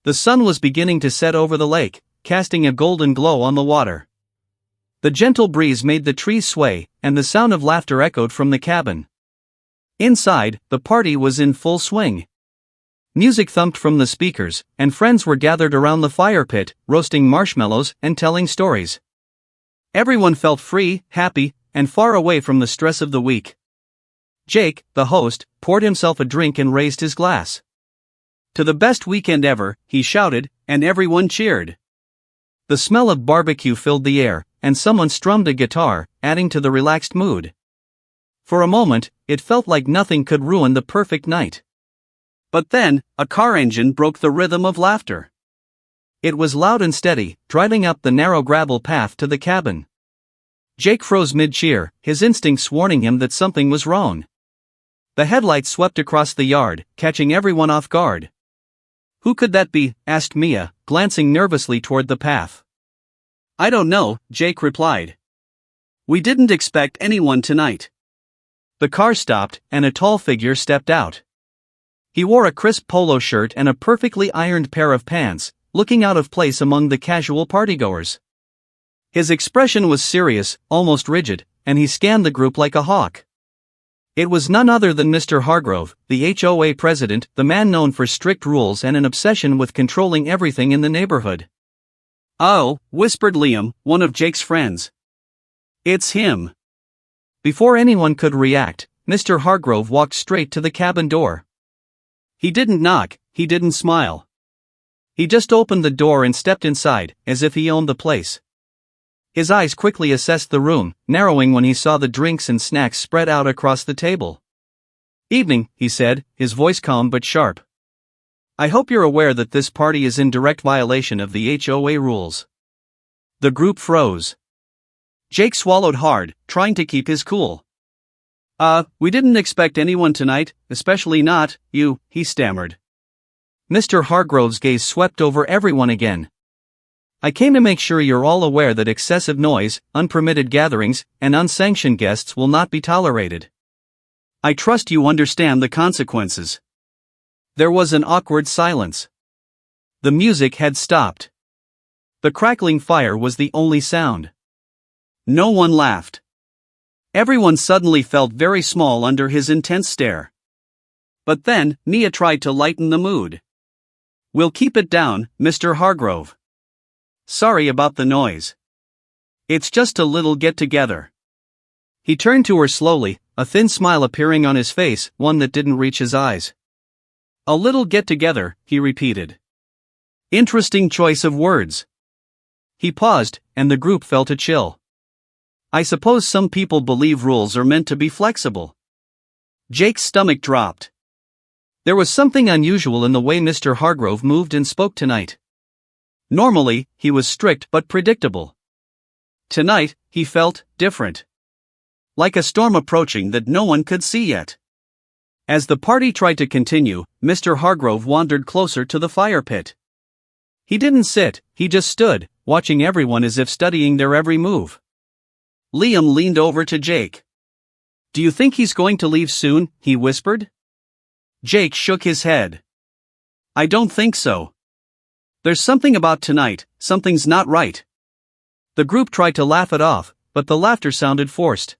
The sun was beginning to set over the lake, casting a golden glow on the water. The gentle breeze made the trees sway, and the sound of laughter echoed from the cabin. Inside, the party was in full swing. Music thumped from the speakers, and friends were gathered around the fire pit, roasting marshmallows and telling stories. Everyone felt free, happy, and far away from the stress of the week. Jake, the host, poured himself a drink and raised his glass. "To the best weekend ever," he shouted, and everyone cheered. The smell of barbecue filled the air, and someone strummed a guitar, adding to the relaxed mood. For a moment, it felt like nothing could ruin the perfect night. But then, a car engine broke the rhythm of laughter. It was loud and steady, driving up the narrow gravel path to the cabin. Jake froze mid-cheer, his instincts warning him that something was wrong. The headlights swept across the yard, catching everyone off guard. "Who could that be?" asked Mia, glancing nervously toward the path. "I don't know," Jake replied. "We didn't expect anyone tonight." The car stopped, and a tall figure stepped out. He wore a crisp polo shirt and a perfectly ironed pair of pants, looking out of place among the casual partygoers. His expression was serious, almost rigid, and he scanned the group like a hawk. It was none other than Mr. Hargrove, the HOA president, the man known for strict rules and an obsession with controlling everything in the neighborhood. "Oh," whispered Liam, one of Jake's friends. "It's him." Before anyone could react, Mr. Hargrove walked straight to the cabin door. He didn't knock, he didn't smile. He just opened the door and stepped inside, as if he owned the place. His eyes quickly assessed the room, narrowing when he saw the drinks and snacks spread out across the table. "Evening," he said, his voice calm but sharp. "I hope you're aware that this party is in direct violation of the HOA rules." The group froze. Jake swallowed hard, trying to keep his cool. We didn't expect anyone tonight, especially not you," he stammered. Mr. Hargrove's gaze swept over everyone again. "I came to make sure you're all aware that excessive noise, unpermitted gatherings, and unsanctioned guests will not be tolerated. I trust you understand the consequences." There was an awkward silence. The music had stopped. The crackling fire was the only sound. No one laughed. Everyone suddenly felt very small under his intense stare. But then, Mia tried to lighten the mood. "We'll keep it down, Mr. Hargrove. Sorry about the noise. It's just a little get-together." He turned to her slowly, a thin smile appearing on his face, one that didn't reach his eyes. "A little get-together," he repeated. Interesting choice of words. He paused, and the group felt a chill. "I suppose some people believe rules are meant to be flexible." Jake's stomach dropped. There was something unusual in the way Mr. Hargrove moved and spoke tonight. Normally, he was strict but predictable. Tonight, he felt different. Like a storm approaching that no one could see yet. As the party tried to continue, Mr. Hargrove wandered closer to the fire pit. He didn't sit, he just stood, watching everyone as if studying their every move. Liam leaned over to Jake. "Do you think he's going to leave soon?" he whispered. Jake shook his head. "I don't think so. There's something about tonight, something's not right." The group tried to laugh it off, but the laughter sounded forced.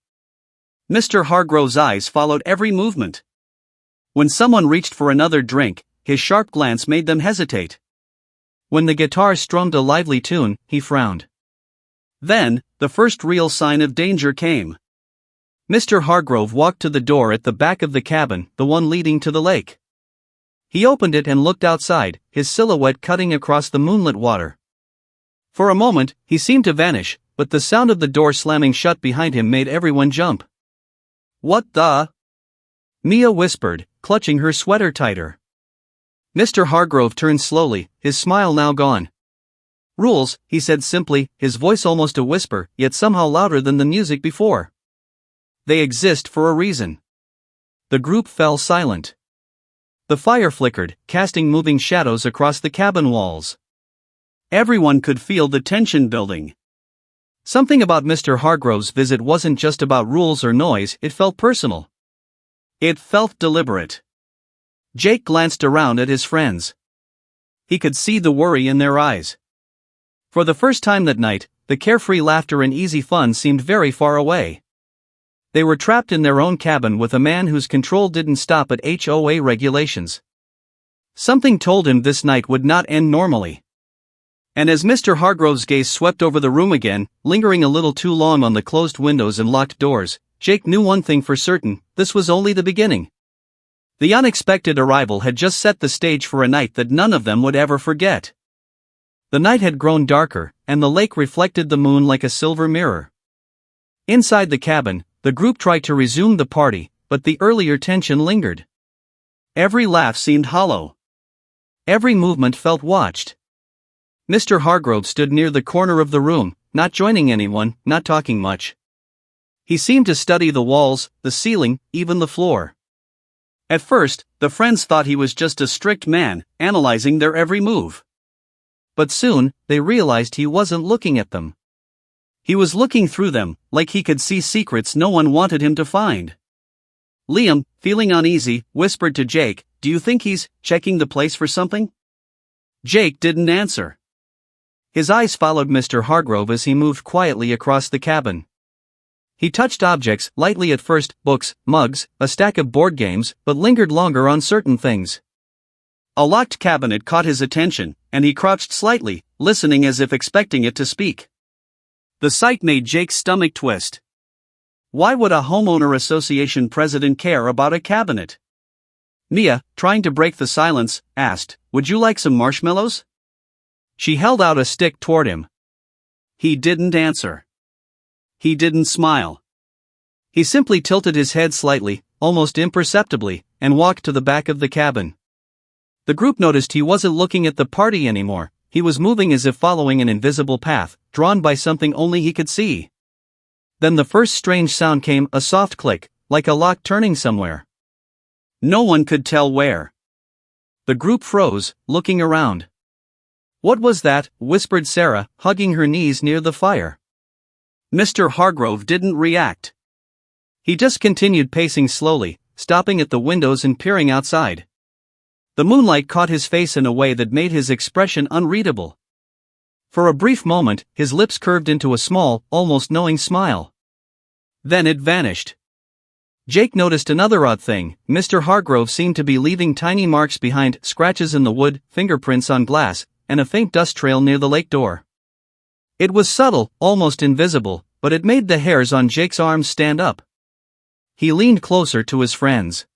Mr. Hargrove's eyes followed every movement. When someone reached for another drink, his sharp glance made them hesitate. When the guitar strummed a lively tune, he frowned. Then, the first real sign of danger came. Mr. Hargrove walked to the door at the back of the cabin, the one leading to the lake. He opened it and looked outside, his silhouette cutting across the moonlit water. For a moment, he seemed to vanish, but the sound of the door slamming shut behind him made everyone jump. "What the?" Mia whispered, clutching her sweater tighter. Mr. Hargrove turned slowly, his smile now gone. "Rules," he said simply, his voice almost a whisper, yet somehow louder than the music before. "They exist for a reason." The group fell silent. The fire flickered, casting moving shadows across the cabin walls. Everyone could feel the tension building. Something about Mr. Hargrove's visit wasn't just about rules or noise, it felt personal. It felt deliberate. Jake glanced around at his friends. he could see the worry in their eyes. For the first time that night, the carefree laughter and easy fun seemed very far away. They were trapped in their own cabin with a man whose control didn't stop at HOA regulations. Something told him this night would not end normally. And as Mr. Hargrove's gaze swept over the room again, lingering a little too long on the closed windows and locked doors, Jake knew one thing for certain: this was only the beginning. The unexpected arrival had just set the stage for a night that none of them would ever forget. The night had grown darker, and the lake reflected the moon like a silver mirror. Inside the cabin, the group tried to resume the party, but the earlier tension lingered. Every laugh seemed hollow. Every movement felt watched. Mr. Hargrove stood near the corner of the room, not joining anyone, not talking much. He seemed to study the walls, the ceiling, even the floor. At first, the friends thought he was just a strict man, analyzing their every move. But soon, they realized he wasn't looking at them. He was looking through them, like he could see secrets no one wanted him to find. Liam, feeling uneasy, whispered to Jake, "Do you think he's checking the place for something?" Jake didn't answer. His eyes followed Mr. Hargrove as he moved quietly across the cabin. He touched objects lightly at first, books, mugs, a stack of board games, but lingered longer on certain things. A locked cabinet caught his attention, and he crouched slightly, listening as if expecting it to speak. The sight made Jake's stomach twist. Why would a homeowner association president care about a cabinet? Mia, trying to break the silence, asked, "Would you like some marshmallows?" She held out a stick toward him. He didn't answer. He didn't smile. He simply tilted his head slightly, almost imperceptibly, and walked to the back of the cabin. The group noticed he wasn't looking at the party anymore. He was moving as if following an invisible path, drawn by something only he could see. Then the first strange sound came, a soft click, like a lock turning somewhere. No one could tell where. The group froze, looking around. "What was that?" whispered Sarah, hugging her knees near the fire. Mr. Hargrove didn't react. He just continued pacing slowly, stopping at the windows and peering outside. The moonlight caught his face in a way that made his expression unreadable. For a brief moment, his lips curved into a small, almost knowing smile. Then it vanished. Jake noticed another odd thing. Mr. Hargrove seemed to be leaving tiny marks behind, scratches in the wood, fingerprints on glass, and a faint dust trail near the lake door. It was subtle, almost invisible, but it made the hairs on Jake's arms stand up. He leaned closer to his friends.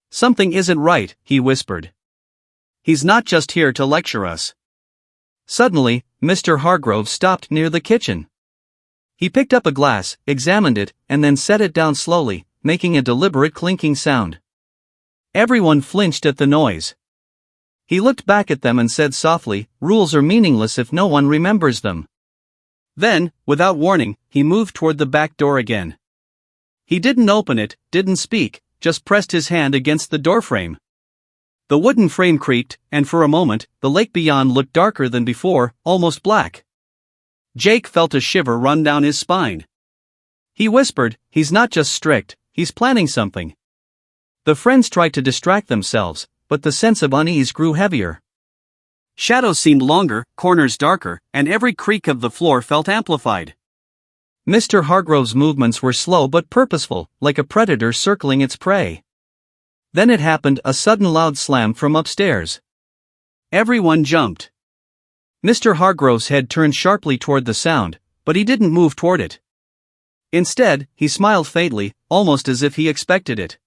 "Something isn't right," he whispered. "He's not just here to lecture us." Suddenly, Mr. Hargrove stopped near the kitchen. He picked up a glass, examined it, and then set it down slowly, making a deliberate clinking sound. Everyone flinched at the noise. He looked back at them and said softly, "Rules are meaningless if no one remembers them." Then, without warning, he moved toward the back door again. He didn't open it, didn't speak, just pressed his hand against the doorframe. The wooden frame creaked, and for a moment, the lake beyond looked darker than before, almost black. Jake felt a shiver run down his spine. He whispered, "He's not just strict, he's planning something." The friends tried to distract themselves, but the sense of unease grew heavier. Shadows seemed longer, corners darker, and every creak of the floor felt amplified. Mr. Hargrove's movements were slow but purposeful, like a predator circling its prey. Then it happened, a sudden loud slam from upstairs. Everyone jumped. Mr. Hargrove's head turned sharply toward the sound, but he didn't move toward it. Instead, he smiled faintly, almost as if he expected it.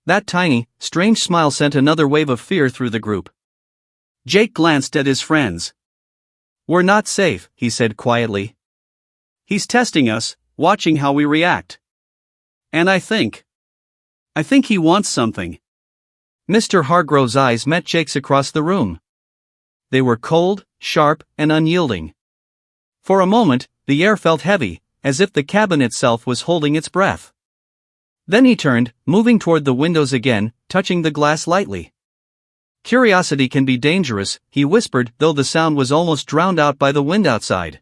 That tiny, strange smile sent another wave of fear through the group. Jake glanced at his friends. "We're not safe," he said quietly. "He's testing us, watching how we react. And I think he wants something." Mr. Hargrove's eyes met Jake's across the room. They were cold, sharp, and unyielding. For a moment, the air felt heavy, as if the cabin itself was holding its breath. Then he turned, moving toward the windows again, touching the glass lightly. "Curiosity can be dangerous," he whispered, though the sound was almost drowned out by the wind outside.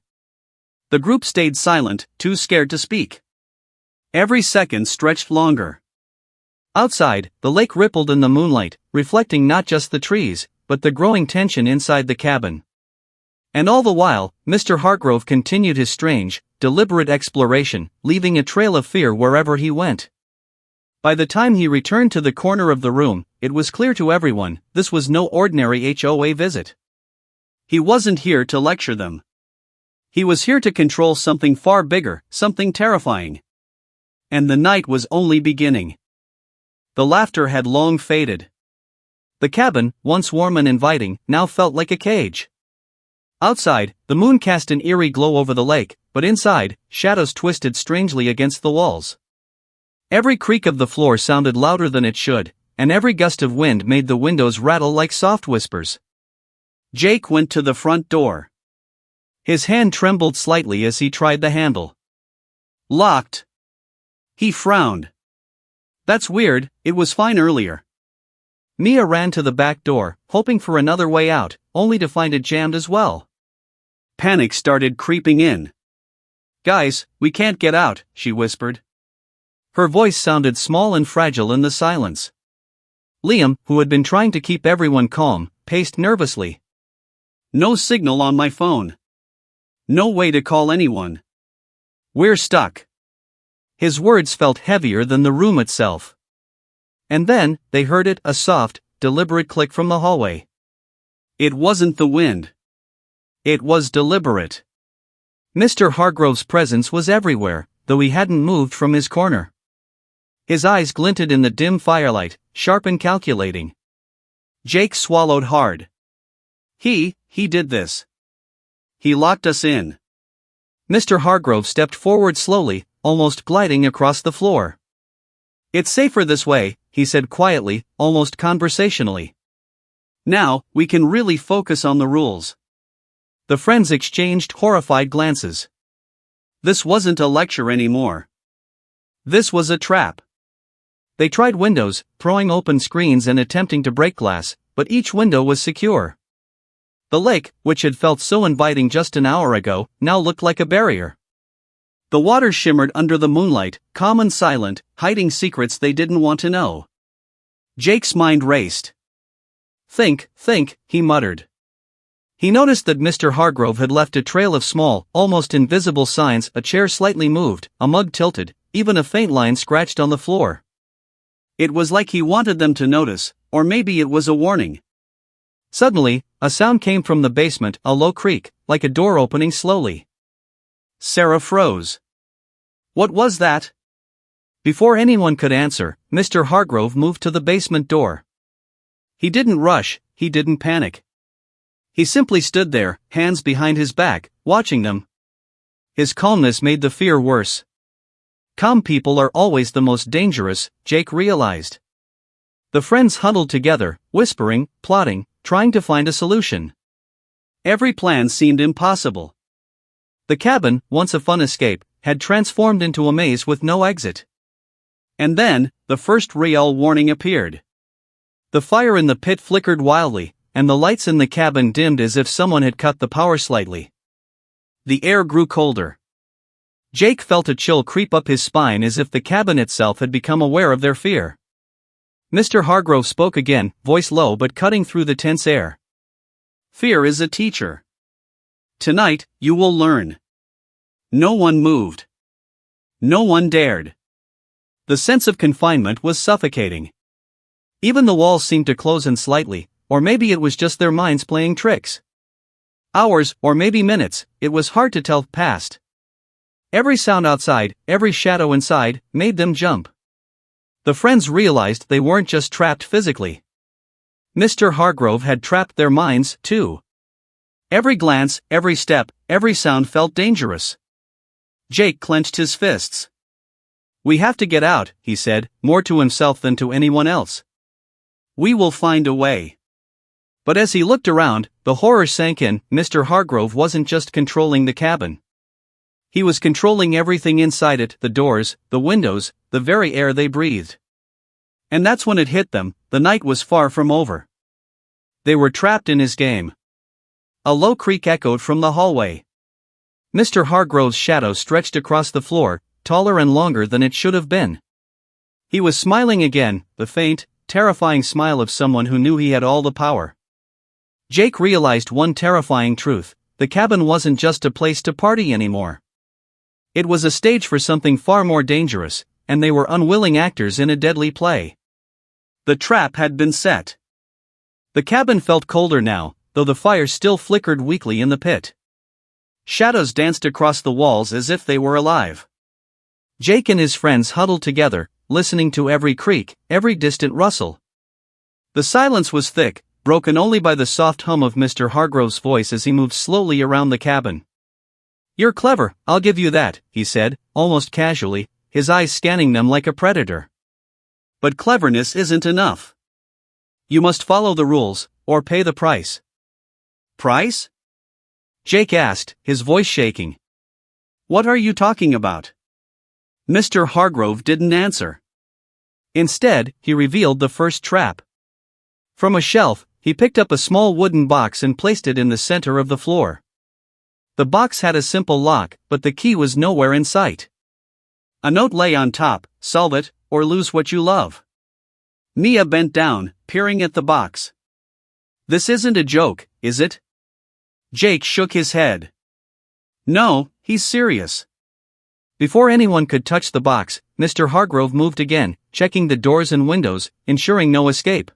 The group stayed silent, too scared to speak. Every second stretched longer. Outside, the lake rippled in the moonlight, reflecting not just the trees, but the growing tension inside the cabin. And all the while, Mr. Hargrove continued his strange, deliberate exploration, leaving a trail of fear wherever he went. By the time he returned to the corner of the room, it was clear to everyone, this was no ordinary HOA visit. He wasn't here to lecture them. He was here to control something far bigger, something terrifying. And the night was only beginning. The laughter had long faded. The cabin, once warm and inviting, now felt like a cage. Outside, the moon cast an eerie glow over the lake, but inside, shadows twisted strangely against the walls. Every creak of the floor sounded louder than it should, and every gust of wind made the windows rattle like soft whispers. Jake went to the front door. His hand trembled slightly as he tried the handle. Locked. He frowned. That's weird, it was fine earlier. Mia ran to the back door, hoping for another way out, only to find it jammed as well. Panic started creeping in. Guys, we can't get out, she whispered. Her voice sounded small and fragile in the silence. Liam, who had been trying to keep everyone calm, paced nervously. No signal on my phone. No way to call anyone. We're stuck. His words felt heavier than the room itself. And then, they heard it, a soft, deliberate click from the hallway. It wasn't the wind. It was deliberate. Mr. Hargrove's presence was everywhere, though he hadn't moved from his corner. His eyes glinted in the dim firelight, sharp and calculating. Jake swallowed hard. He did this. He locked us in. Mr. Hargrove stepped forward slowly, almost gliding across the floor. It's safer this way, he said quietly, almost conversationally. Now, we can really focus on the rules. The friends exchanged horrified glances. This wasn't a lecture anymore. This was a trap. They tried windows, throwing open screens and attempting to break glass, but each window was secure. The lake, which had felt so inviting just an hour ago, now looked like a barrier. The water shimmered under the moonlight, calm and silent, hiding secrets they didn't want to know. Jake's mind raced. Think, he muttered. He noticed that Mr. Hargrove had left a trail of small, almost invisible signs, a chair slightly moved, a mug tilted, even a faint line scratched on the floor. It was like he wanted them to notice, or maybe it was a warning. Suddenly, a sound came from the basement, a low creak, like a door opening slowly. Sarah froze. What was that? Before anyone could answer, Mr. Hargrove moved to the basement door. He didn't rush, he didn't panic. He simply stood there, hands behind his back, watching them. His calmness made the fear worse. Calm people are always the most dangerous, Jake realized. The friends huddled together, whispering, plotting, trying to find a solution. Every plan seemed impossible. The cabin, once a fun escape, had transformed into a maze with no exit. And then, the first real warning appeared. The fire in the pit flickered wildly, and the lights in the cabin dimmed as if someone had cut the power slightly. The air grew colder. Jake felt a chill creep up his spine as if the cabin itself had become aware of their fear. Mr. Hargrove spoke again, voice low but cutting through the tense air. Fear is a teacher. Tonight, you will learn. No one moved. No one dared. The sense of confinement was suffocating. Even the walls seemed to close in slightly, or maybe it was just their minds playing tricks. Hours, or maybe minutes, it was hard to tell, passed. Every sound outside, every shadow inside, made them jump. The friends realized they weren't just trapped physically. Mr. Hargrove had trapped their minds, too. Every glance, every step, every sound felt dangerous. Jake clenched his fists. We have to get out, he said, more to himself than to anyone else. We will find a way. But as he looked around, the horror sank in. Mr. Hargrove wasn't just controlling the cabin. He was controlling everything inside it, the doors, the windows, the very air they breathed. And that's when it hit them, the night was far from over. They were trapped in his game. A low creak echoed from the hallway. Mr. Hargrove's shadow stretched across the floor, taller and longer than it should have been. He was smiling again, the faint, terrifying smile of someone who knew he had all the power. Jake realized one terrifying truth: the cabin wasn't just a place to party anymore. It was a stage for something far more dangerous, and they were unwilling actors in a deadly play. The trap had been set. The cabin felt colder now, though the fire still flickered weakly in the pit. Shadows danced across the walls as if they were alive. Jake and his friends huddled together, listening to every creak, every distant rustle. The silence was thick, broken only by the soft hum of Mr. Hargrove's voice as he moved slowly around the cabin. "You're clever, I'll give you that," he said, almost casually, his eyes scanning them like a predator. "But cleverness isn't enough. You must follow the rules, or pay the price." "Price?" Jake asked, his voice shaking. "What are you talking about?" Mr. Hargrove didn't answer. Instead, he revealed the first trap. From a shelf, he picked up a small wooden box and placed it in the center of the floor. The box had a simple lock, but the key was nowhere in sight. A note lay on top: "Solve it, or lose what you love." Mia bent down, peering at the box. "This isn't a joke, is it?" Jake shook his head. "No, he's serious." Before anyone could touch the box, Mr. Hargrove moved again, checking the doors and windows, ensuring no escape.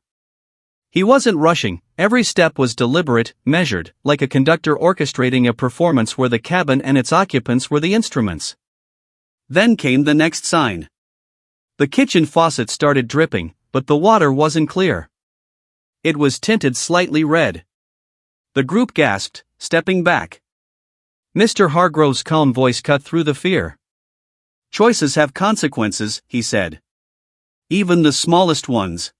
He wasn't rushing, every step was deliberate, measured, like a conductor orchestrating a performance where the cabin and its occupants were the instruments. Then came the next sign. The kitchen faucet started dripping, but the water wasn't clear. It was tinted slightly red. The group gasped, stepping back. Mr. Hargrove's calm voice cut through the fear. "Choices have consequences," he said. "Even the smallest ones."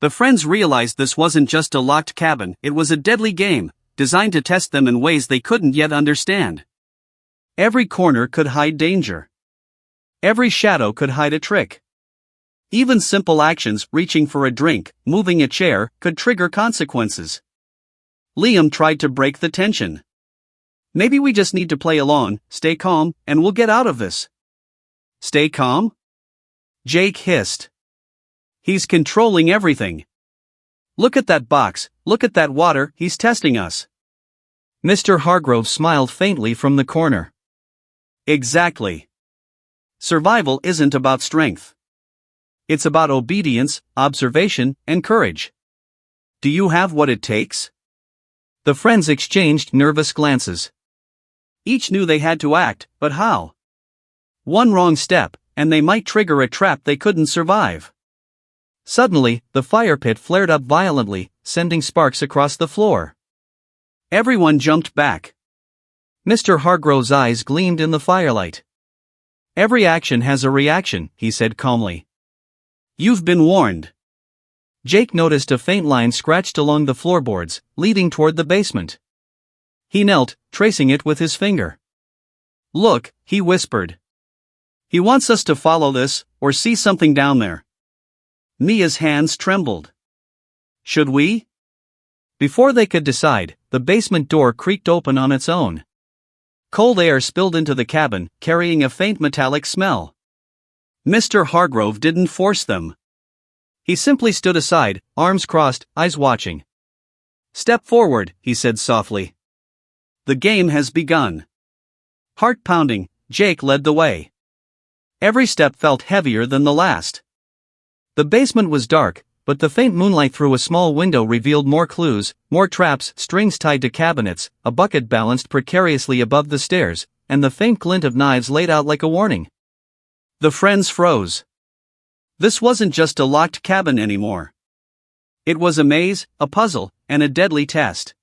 The friends realized this wasn't just a locked cabin, it was a deadly game, designed to test them in ways they couldn't yet understand. Every corner could hide danger. Every shadow could hide a trick. Even simple actions, reaching for a drink, moving a chair, could trigger consequences. Liam tried to break the tension. "Maybe we just need to play along, stay calm, and we'll get out of this." "Stay calm?" Jake hissed. "He's controlling everything. Look at that box, look at that water, he's testing us." Mr. Hargrove smiled faintly from the corner. "Exactly. Survival isn't about strength. It's about obedience, observation, and courage. Do you have what it takes?" The friends exchanged nervous glances. Each knew they had to act, but how? One wrong step, and they might trigger a trap they couldn't survive. Suddenly, the fire pit flared up violently, sending sparks across the floor. Everyone jumped back. Mr. Hargrove's eyes gleamed in the firelight. "Every action has a reaction," he said calmly. "You've been warned." Jake noticed a faint line scratched along the floorboards, leading toward the basement. He knelt, tracing it with his finger. "Look," he whispered. "He wants us to follow this, or see something down there." Mia's hands trembled. "Should we?" Before they could decide, the basement door creaked open on its own. Cold air spilled into the cabin, carrying a faint metallic smell. Mr. Hargrove didn't force them. He simply stood aside, arms crossed, eyes watching. "Step forward," he said softly. "The game has begun." Heart pounding, Jake led the way. Every step felt heavier than the last. The basement was dark, but the faint moonlight through a small window revealed more clues, more traps, strings tied to cabinets, a bucket balanced precariously above the stairs, and the faint glint of knives laid out like a warning. The friends froze. This wasn't just a locked cabin anymore. It was a maze, a puzzle, and a deadly test.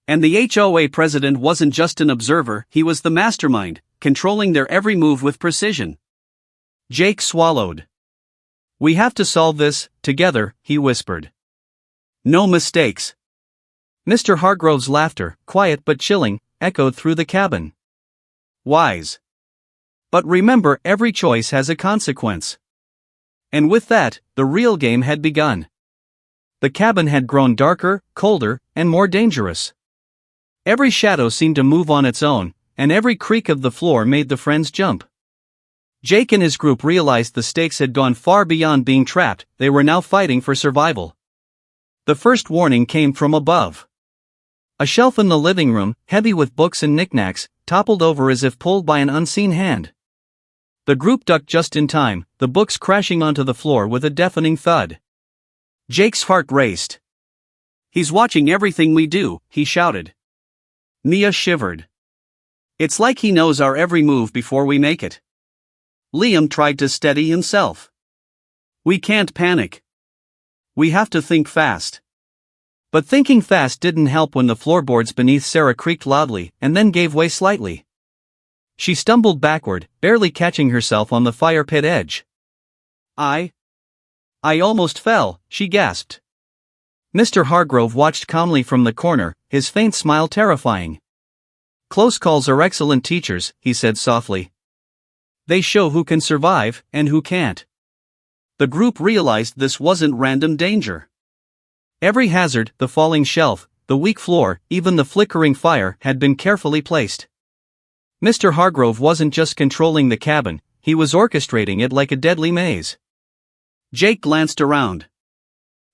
And the HOA president wasn't just an observer, he was the mastermind, controlling their every move with precision. Jake swallowed. "We have to solve this, together," he whispered. "No mistakes." Mr. Hargrove's laughter, quiet but chilling, echoed through the cabin. "Wise. But remember, every choice has a consequence." And with that, the real game had begun. The cabin had grown darker, colder, and more dangerous. Every shadow seemed to move on its own, and every creak of the floor made the friends jump. Jake and his group realized the stakes had gone far beyond being trapped, they were now fighting for survival. The first warning came from above. A shelf in the living room, heavy with books and knickknacks, toppled over as if pulled by an unseen hand. The group ducked just in time, the books crashing onto the floor with a deafening thud. Jake's heart raced. "He's watching everything we do," he shouted. Mia shivered. "It's like he knows our every move before we make it." Liam tried to steady himself. "We can't panic. We have to think fast." But thinking fast didn't help when the floorboards beneath Sarah creaked loudly and then gave way slightly. She stumbled backward, barely catching herself on the fire pit edge. I almost fell," she gasped. Mr. Hargrove watched calmly from the corner, his faint smile terrifying. "Close calls are excellent teachers," he said softly. "They show who can survive and who can't." The group realized this wasn't random danger. Every hazard, the falling shelf, the weak floor, even the flickering fire, had been carefully placed. Mr. Hargrove wasn't just controlling the cabin, he was orchestrating it like a deadly maze. Jake glanced around.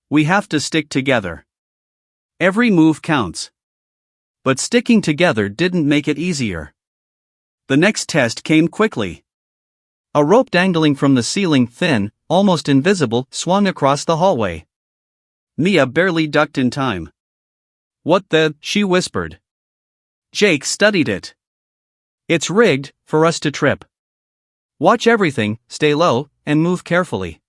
"We have to stick together. Every move counts." But sticking together didn't make it easier. The next test came quickly. A rope dangling from the ceiling, thin, almost invisible, swung across the hallway. Mia barely ducked in time. "What the?" she whispered. Jake studied it. "It's rigged for us to trip. Watch everything, stay low, and move carefully."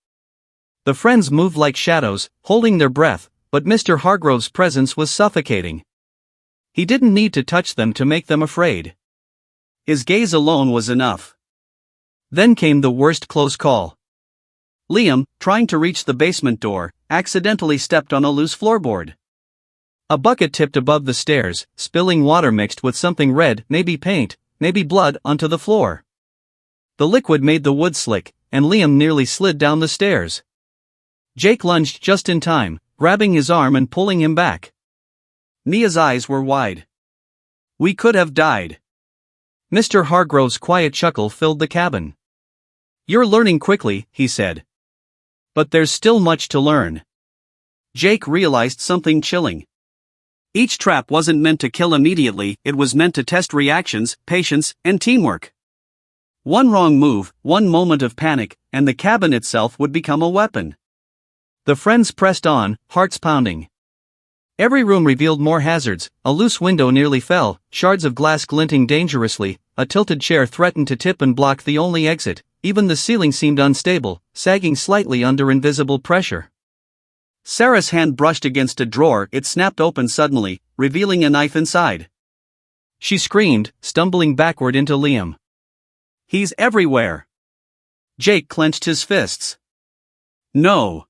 The friends moved like shadows, holding their breath, but Mr. Hargrove's presence was suffocating. He didn't need to touch them to make them afraid. His gaze alone was enough. Then came the worst close call. Liam, trying to reach the basement door, accidentally stepped on a loose floorboard. A bucket tipped above the stairs, spilling water mixed with something red, maybe paint, maybe blood, onto the floor. The liquid made the wood slick, and Liam nearly slid down the stairs. Jake lunged just in time, grabbing his arm and pulling him back. Mia's eyes were wide. "We could have died." Mr. Hargrove's quiet chuckle filled the cabin. "You're learning quickly," he said. "But there's still much to learn." Jake realized something chilling. Each trap wasn't meant to kill immediately, it was meant to test reactions, patience, and teamwork. One wrong move, one moment of panic, and the cabin itself would become a weapon. The friends pressed on, hearts pounding. Every room revealed more hazards, a loose window nearly fell, shards of glass glinting dangerously, a tilted chair threatened to tip and block the only exit, even the ceiling seemed unstable, sagging slightly under invisible pressure. Sarah's hand brushed against a drawer, it snapped open suddenly, revealing a knife inside. She screamed, stumbling backward into Liam. "He's everywhere." Jake clenched his fists. "No.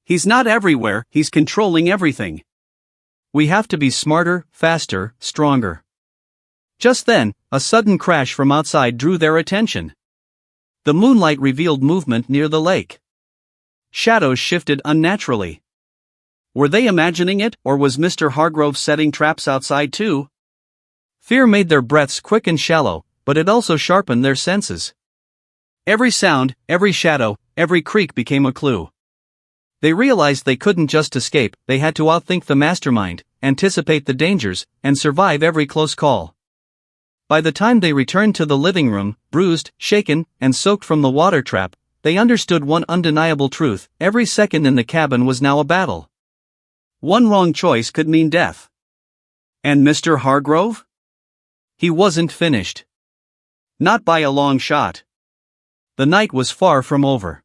He's not everywhere, he's controlling everything. We have to be smarter, faster, stronger." Just then, a sudden crash from outside drew their attention. The moonlight revealed movement near the lake. Shadows shifted unnaturally. Were they imagining it, or was Mr. Hargrove setting traps outside too? Fear made their breaths quick and shallow, but it also sharpened their senses. Every sound, every shadow, every creak became a clue. They realized they couldn't just escape, they had to outthink the mastermind, anticipate the dangers, and survive every close call. By the time they returned to the living room, bruised, shaken, and soaked from the water trap, they understood one undeniable truth: every second in the cabin was now a battle. One wrong choice could mean death. And Mr. Hargrove? He wasn't finished. Not by a long shot. The night was far from over.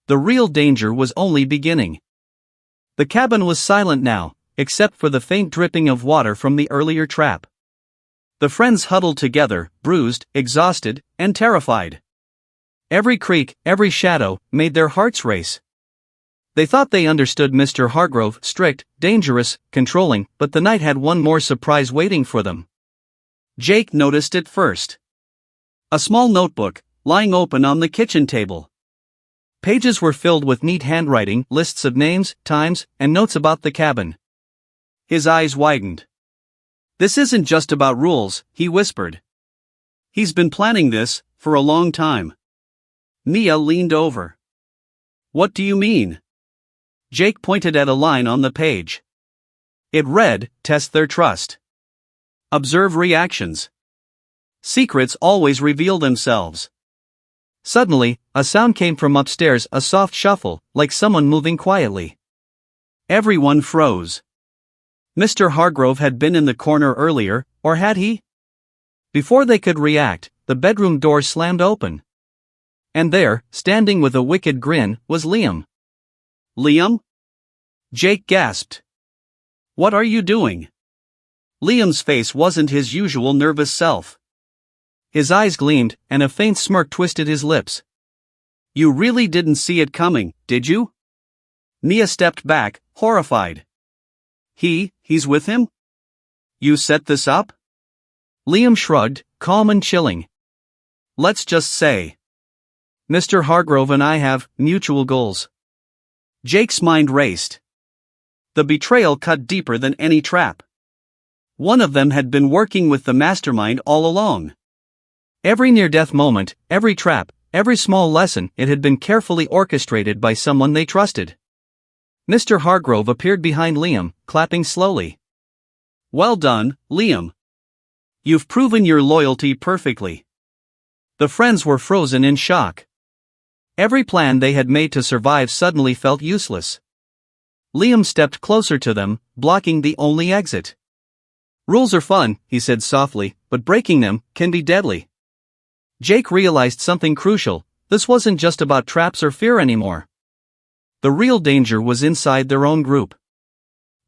The real danger was only beginning. The cabin was silent now, except for the faint dripping of water from the earlier trap. The friends huddled together, bruised, exhausted, and terrified. Every creak, every shadow, made their hearts race. They thought they understood Mr. Hargrove, strict, dangerous, controlling, but the night had one more surprise waiting for them. Jake noticed it first. A small notebook, lying open on the kitchen table. Pages were filled with neat handwriting, lists of names, times, and notes about the cabin. His eyes widened. "This isn't just about rules," he whispered. "He's been planning this for a long time." Mia leaned over. "What do you mean?" Jake pointed at a line on the page. It read, "Test their trust. Observe reactions. Secrets always reveal themselves." Suddenly, a sound came from upstairs, a soft shuffle, like someone moving quietly. Everyone froze. Mr. Hargrove had been in the corner earlier, or had he? Before they could react, the bedroom door slammed open. And there, standing with a wicked grin, was Liam. "Liam?" Jake gasped. "What are you doing?" Liam's face wasn't his usual nervous self. His eyes gleamed, and a faint smirk twisted his lips. "You really didn't see it coming, did you?" Mia stepped back, horrified. He's with him? You set this up?" Liam shrugged, calm and chilling. "Let's just say Mr. Hargrove and I have mutual goals." Jake's mind raced. The betrayal cut deeper than any trap. One of them had been working with the mastermind all along. Every near-death moment, every trap, every small lesson, it had been carefully orchestrated by someone they trusted. Mr. Hargrove appeared behind Liam, clapping slowly. "Well done, Liam. You've proven your loyalty perfectly." The friends were frozen in shock. Every plan they had made to survive suddenly felt useless. Liam stepped closer to them, blocking the only exit. "Rules are fun," he said softly, "but breaking them can be deadly." Jake realized something crucial: this wasn't just about traps or fear anymore. The real danger was inside their own group.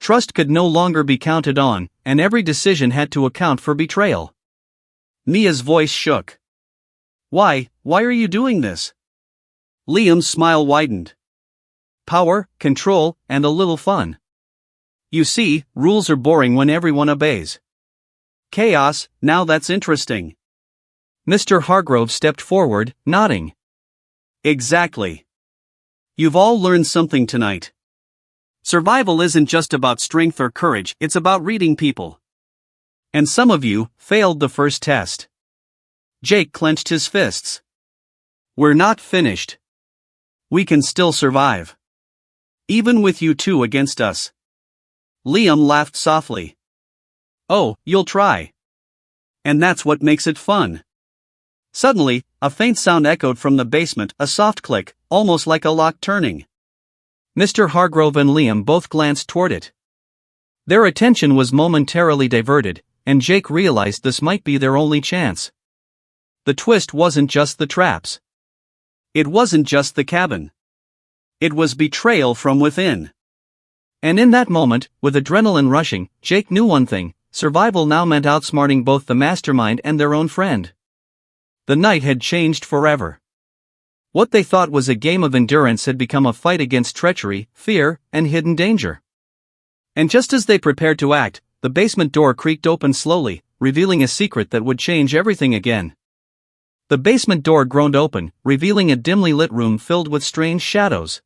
Trust could no longer be counted on, and every decision had to account for betrayal. Mia's voice shook. Why are you doing this?" Liam's smile widened. "Power, control, and a little fun. You see, rules are boring when everyone obeys. Chaos, now that's interesting." Mr. Hargrove stepped forward, nodding. "Exactly. You've all learned something tonight. Survival isn't just about strength or courage, it's about reading people. And some of you failed the first test." Jake clenched his fists. "We're not finished. We can still survive. Even with you two against us." Liam laughed softly. "Oh, you'll try. And that's what makes it fun." Suddenly, a faint sound echoed from the basement, a soft click, almost like a lock turning. Mr. Hargrove and Liam both glanced toward it. Their attention was momentarily diverted, and Jake realized this might be their only chance. The twist wasn't just the traps. It wasn't just the cabin. It was betrayal from within. And in that moment, with adrenaline rushing, Jake knew one thing: survival now meant outsmarting both the mastermind and their own friend. The night had changed forever. What they thought was a game of endurance had become a fight against treachery, fear, and hidden danger. And just as they prepared to act, the basement door creaked open slowly, revealing a secret that would change everything again. The basement door groaned open, revealing a dimly lit room filled with strange shadows.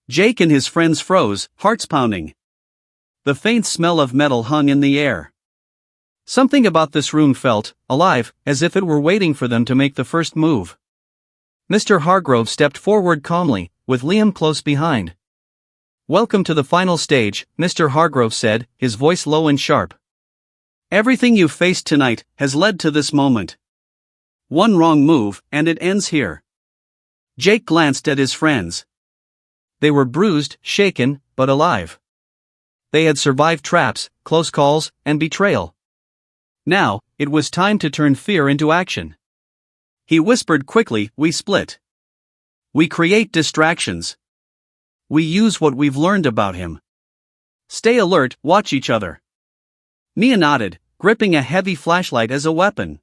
Jake and his friends froze, hearts pounding. The faint smell of metal hung in the air. Something about this room felt alive, as if it were waiting for them to make the first move. Mr. Hargrove stepped forward calmly, with Liam close behind. "Welcome to the final stage," Mr. Hargrove said, his voice low and sharp. "Everything you've faced tonight has led to this moment. One wrong move, and it ends here." Jake glanced at his friends. They were bruised, shaken, but alive. They had survived traps, close calls, and betrayal. Now, it was time to turn fear into action. He whispered quickly, "We split. We create distractions. We use what we've learned about him. Stay alert, watch each other." Mia nodded, gripping a heavy flashlight as a weapon.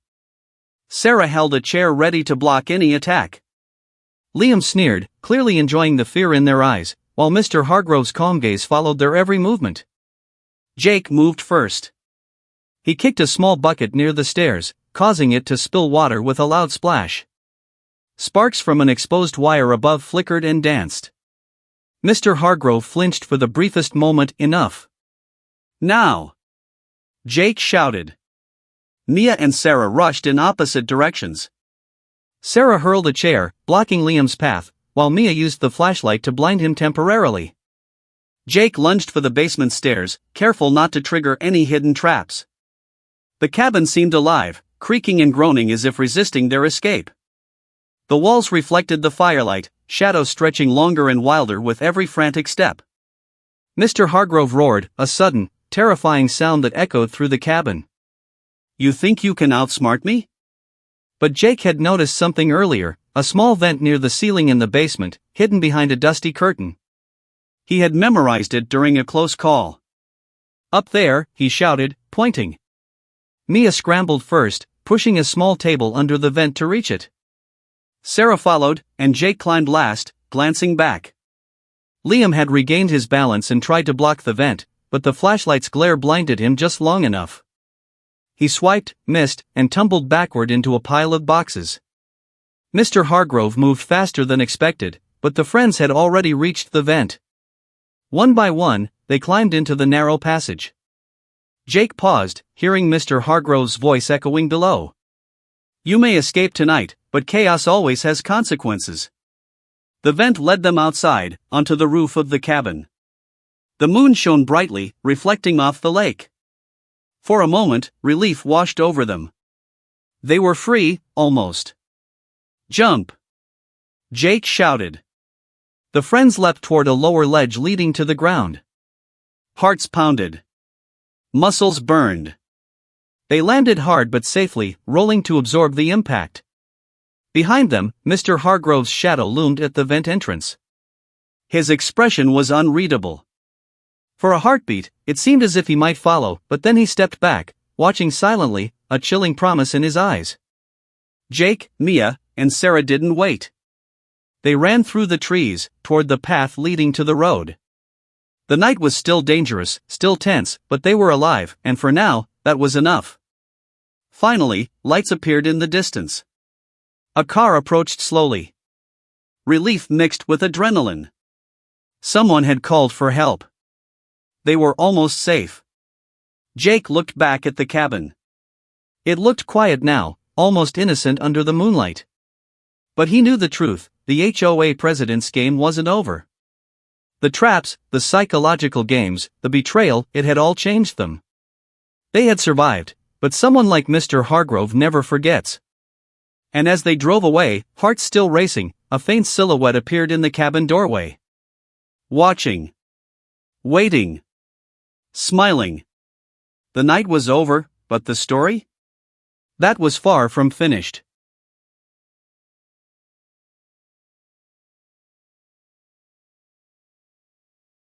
Sarah held a chair ready to block any attack. Liam sneered, clearly enjoying the fear in their eyes, while Mr. Hargrove's calm gaze followed their every movement. Jake moved first. He kicked a small bucket near the stairs, causing it to spill water with a loud splash. Sparks from an exposed wire above flickered and danced. Mr. Hargrove flinched for the briefest moment. "Enough. Now!" Jake shouted. Mia and Sarah rushed in opposite directions. Sarah hurled a chair, blocking Liam's path, while Mia used the flashlight to blind him temporarily. Jake lunged for the basement stairs, careful not to trigger any hidden traps. The cabin seemed alive, creaking and groaning as if resisting their escape. The walls reflected the firelight, shadows stretching longer and wilder with every frantic step. Mr. Hargrove roared, a sudden, terrifying sound that echoed through the cabin. "You think you can outsmart me?" But Jake had noticed something earlier, a small vent near the ceiling in the basement, hidden behind a dusty curtain. He had memorized it during a close call. "Up there," he shouted, pointing. Mia scrambled first, pushing a small table under the vent to reach it. Sarah followed, and Jake climbed last, glancing back. Liam had regained his balance and tried to block the vent, but the flashlight's glare blinded him just long enough. He swiped, missed, and tumbled backward into a pile of boxes. Mr. Hargrove moved faster than expected, but the friends had already reached the vent. One by one, they climbed into the narrow passage. Jake paused, hearing Mr. Hargrove's voice echoing below. "You may escape tonight, but chaos always has consequences." The vent led them outside, onto the roof of the cabin. The moon shone brightly, reflecting off the lake. For a moment, relief washed over them. They were free, almost. "Jump!" Jake shouted. The friends leapt toward a lower ledge leading to the ground. Hearts pounded. Muscles burned. They landed hard but safely, rolling to absorb the impact. Behind them, Mr. Hargrove's shadow loomed at the vent entrance. His expression was unreadable. For a heartbeat, it seemed as if he might follow, but then he stepped back, watching silently, a chilling promise in his eyes. Jake, Mia, and Sarah didn't wait. They ran through the trees, toward the path leading to the road. The night was still dangerous, still tense, but they were alive, and for now, that was enough. Finally, lights appeared in the distance. A car approached slowly. Relief mixed with adrenaline. Someone had called for help. They were almost safe. Jake looked back at the cabin. It looked quiet now, almost innocent under the moonlight. But he knew the truth, the HOA president's game wasn't over. The traps, the psychological games, the betrayal, it had all changed them. They had survived, but someone like Mr. Hargrove never forgets. And as they drove away, hearts still racing, a faint silhouette appeared in the cabin doorway. Watching. Waiting. Smiling. The night was over, but the story? That was far from finished.